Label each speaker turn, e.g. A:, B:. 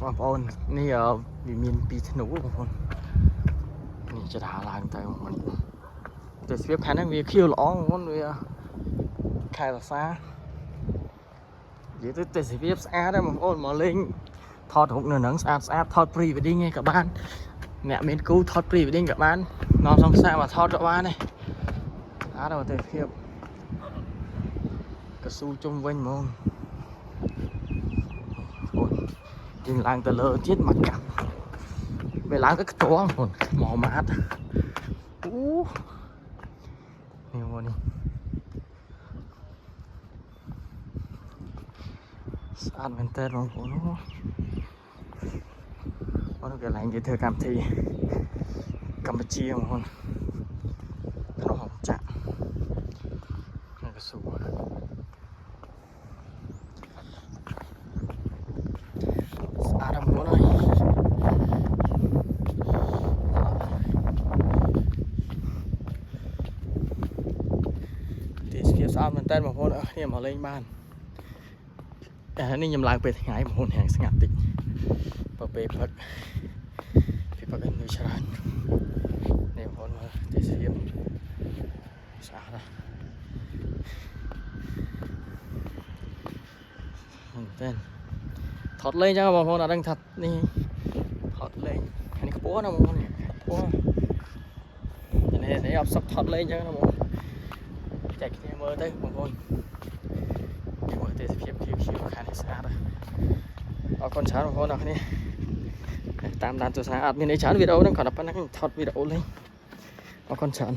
A: បងប្អូននេះវាមានពីធ្នូបងប្អូននេះចរាឡើងទៅបងប្អូនតែស្វៀបខាងហ្នឹងវាខៀវល្អបងប្អូនវាខែភាសានិយាយទៅតែស្វៀបស្អាតដែរបងប្អូនមកលេងថតរូបនៅហ្នឹងស្អាតថត pre wedding ឯងក៏បានអ្នកមានគូថត pre wedding ក៏បាននាំសង្សារមកថតក៏បានដែរស្អាតដល់ទៅស្វៀបកស៊ូជុំវិញហ្មងយើងឡើងទៅលើទៀតមកកាប់ពេលឡើងទៅខ្ទងបងមកម៉ាត់អូនេះមកនេះស្អាតមែនតើបងប្អូនអូនកន្លែងគេធ្វើកម្មវិធីកម្ពុជាបងប្អូនក្នុងហងចាក់នៅកស៊ូស្អាតបងប្អូនអើយស្អាតមែនតើបងប្អូនគ្នាមកលេងបានតែនេះខ្ញុំឡើងពេលថ្ងៃបងប្អូនហាងស្ងាត់តិចពេលព្រឹកពីព្រឹកនៅច្រើននេះបងប្អូនមើលទេសភាពស្អាតណាស់មែនតើថតលេងចឹងបងប្អូនអត់ដឹងថានេះថតលេងនេះខ្ពស់ណាបងប្អូនខ្ពស់នេះអត់សុខថតលេងចឹងណាបងចែកគ្នាមើលទៅបងប្អូននេះមើលទេសភាពខៀវខាងនេះស្អាតអរគុណច្រើនបងប្អូនអរគ្នាតាមដានទស្សនាអត់មានអីច្រើនវីដេអូហ្នឹងគ្រាន់តែប៉ុណ្ណឹងថតវីដេអូលេងអរគុណច្រើន